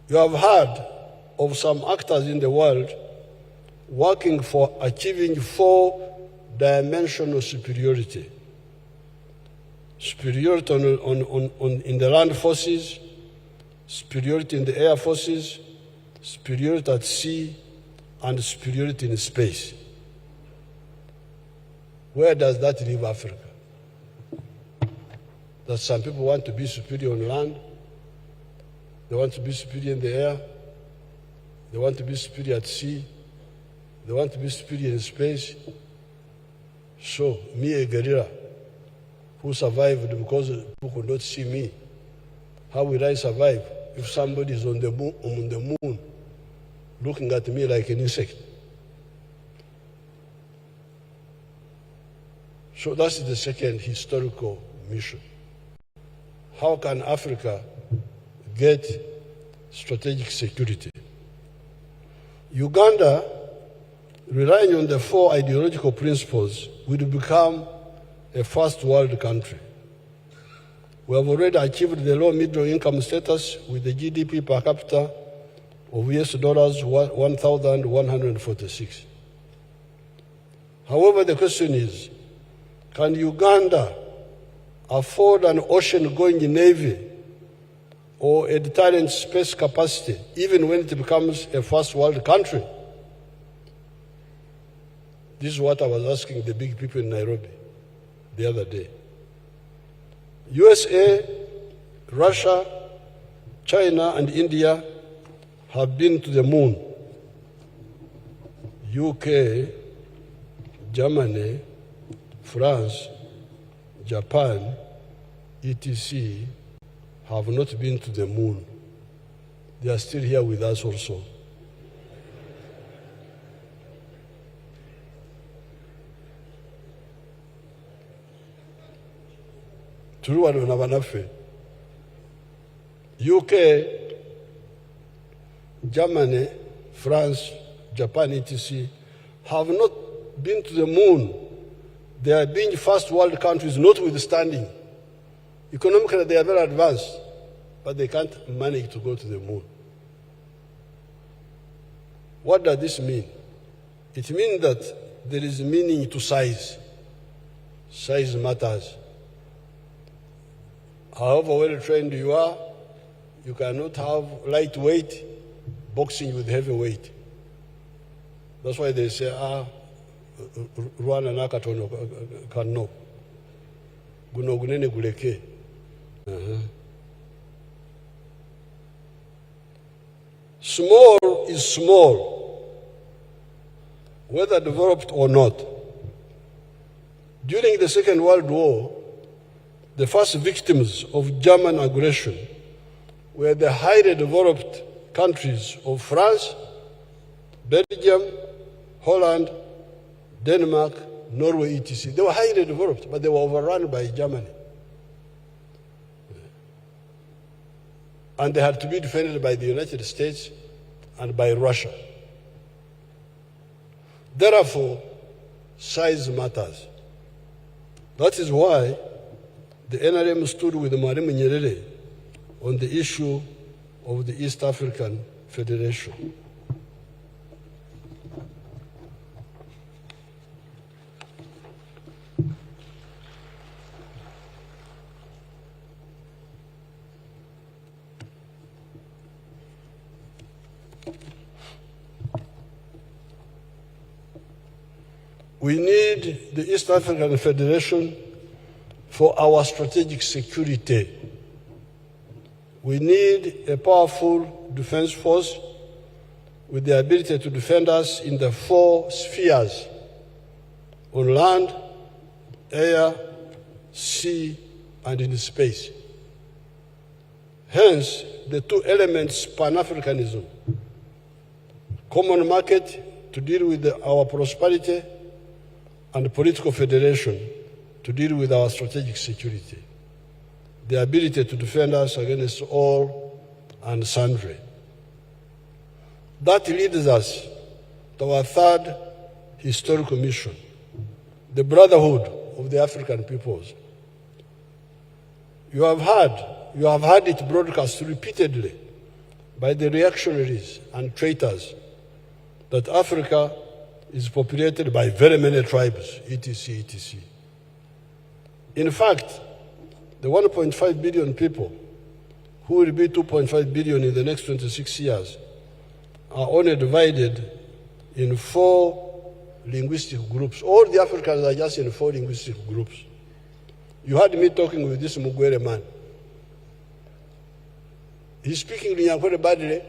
You have heard of some actors in the world working for achieving four-dimensional superiority. Superiority in the land forces, superiority in the air forces, superiority at sea, and superiority in space. Where does that leave Africa? That some people want to be superior on land, they want to be superior in the air, they want to be superior at sea, they want to be superior in space. So, me, a guerrilla, who survived because people could not see me, how will I survive if somebody is on the moon looking at me like an insect? So that's the second historical mission. How can Africa get strategic security? Uganda, relying on the four ideological principles, will become a first world country. We have already achieved the low middle income status with the GDP per capita of US dollars 1,146. However, the question is, can Uganda afford an ocean-going navy or a deterrent space capacity, even when it becomes a first world country? This is what I was asking the big people in Nairobi the other day. USA, Russia, China, and India have been to the moon. UK, Germany, France, Japan, etc. have not been to the moon. They are still here with us also. UK, Germany, France, Japan, etc. have not been to the moon. They are being first world countries, notwithstanding. Economically, they are very advanced, but they can't manage to go to the moon. What does this mean? It means that there is meaning to size. Size matters. However well trained you are, you cannot have lightweight boxing with heavyweight. That's why they say, Rwanda nakatono kano. Guno gunene guleke. Small is small, whether developed or not. During the Second World War, the first victims of German aggression were the highly developed countries of France, Belgium, Holland, Denmark, Norway, etc. They were highly developed, but they were overrun by Germany. And they had to be defended by the United States and by Russia. Therefore, size matters. That is why the NRM stood with Mwalimu Nyerere on the issue of the East African Federation. We need the East African Federation for our strategic security. We need a powerful defense force with the ability to defend us in the four spheres: on land, air, sea, and in space. Hence, the two elements Pan-Africanism, common market to deal with our prosperity, and political federation to deal with our strategic security, the ability to defend us against all and sundry. That leads us to our third historical mission, the brotherhood of the African peoples. You have heard it broadcast repeatedly by the reactionaries and traitors that Africa is populated by very many tribes, etc., etc. In fact, the 1.5 billion people who will be 2.5 billion in the next 26 years are only divided in 4 linguistic groups. All the Africans are just in 4 linguistic groups. You heard me talking with this Mugwere man. He's speaking Lunyankore badly,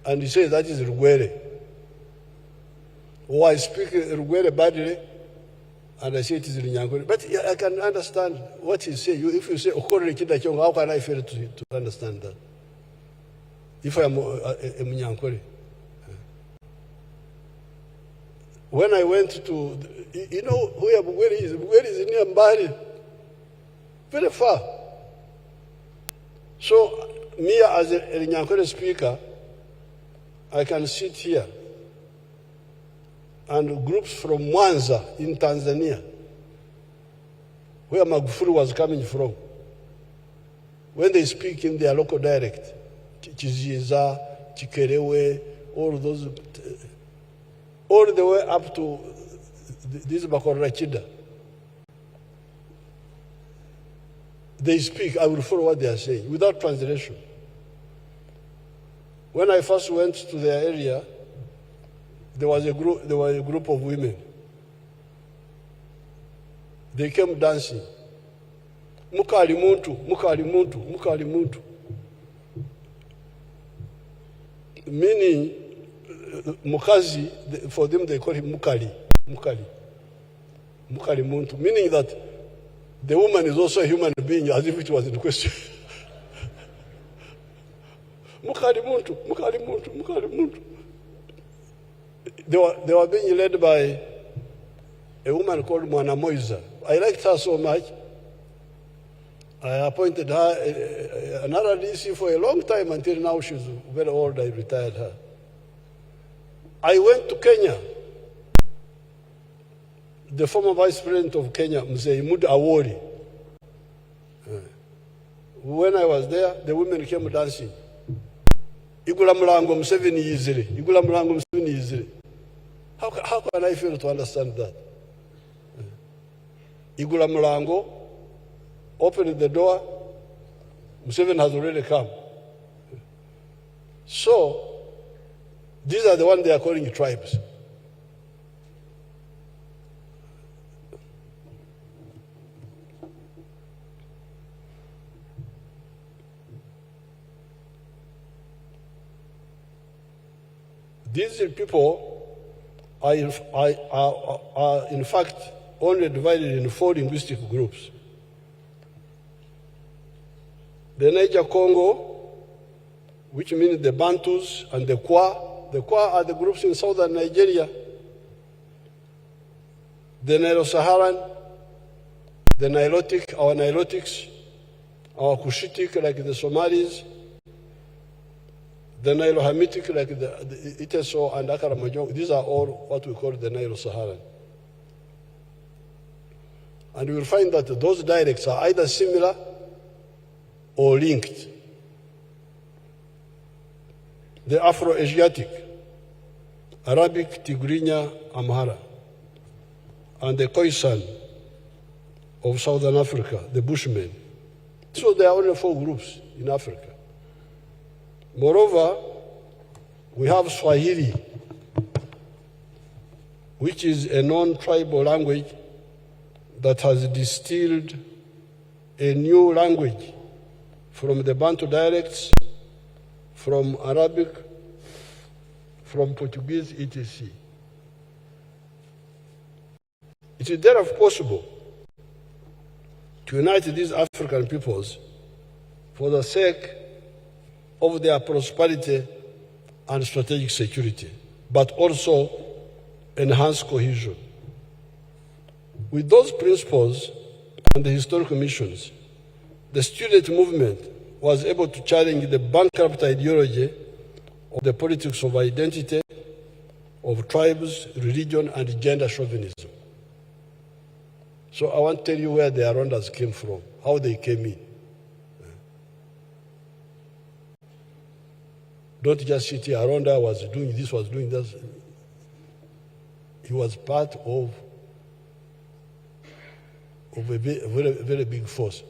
and he says that is Rugwere. Or I speak Rugwere badly, and I say it is Lunyankore. But I can understand what he's saying. If you say Okore Kidachong, how can I fail to understand that? If I am a Munyankore. When I went to, you know where Bugwere is? Bugwere is near Mbari, very far. So, me as a Nyankore speaker, I can sit here, and groups from Mwanza in Tanzania, where Magufuli was coming from, when they speak in their local dialect, Chiziza, Chikerewe, all those, all the way up to this Bakorachida. They speak, I will follow what they are saying, without translation. When I first went to their area, there was a group of women. They came dancing. Mukali muntu, mukali muntu, mukali muntu. Meaning, Mukazi, for them they call him Mukali. Mukali. Mukali muntu. Meaning that the woman is also a human being, as if it was in question. Mukali muntu, mukali muntu, mukali muntu. They were being led by a woman called Mwana Moiza. I liked her so much. I appointed her another DC for a long time until now she's very old. I retired her. I went to Kenya. The former vice president of Kenya, Museveni Awori. When I was there, the women came dancing. Igula Mulango Museveni Yizire. Igula Mulango Museveni Yizire. How can I fail to understand that? Igula Mulango opened the door. Museveni has already come. So, these are the ones they are calling tribes. These people are in fact only divided in 4 linguistic groups. The Niger Congo, which means the Bantus and the Kwa. The Kwa are the groups in southern Nigeria. The Nilo-Saharan, the Nilotic, our Nilotics, our Cushitic like the Somalis, the Nilo-Hamitic like the Iteso and Akaramajong. These are all what we call the Nilo-Saharan. And you will find that those dialects are either similar or linked. The Afro-Asiatic, Arabic, Tigrinya, Amhara, and the Khoisan of Southern Africa, the Bushmen. So there are only 4 groups in Africa. Moreover, we have Swahili, which is a non-tribal language that has distilled a new language from the Bantu dialects, from Arabic, from Portuguese, etc. It is therefore possible to unite these African peoples for the sake of their prosperity and strategic security, but also enhance cohesion. With those principles and the historical missions, the student movement was able to challenge the bankrupt ideology of the politics of identity, of tribes, religion, and gender chauvinism. So I want to tell you where the Arondas came from, how they came in. Don't just sit here. Rwanda was doing this, was doing that. He was part of a very, very big force.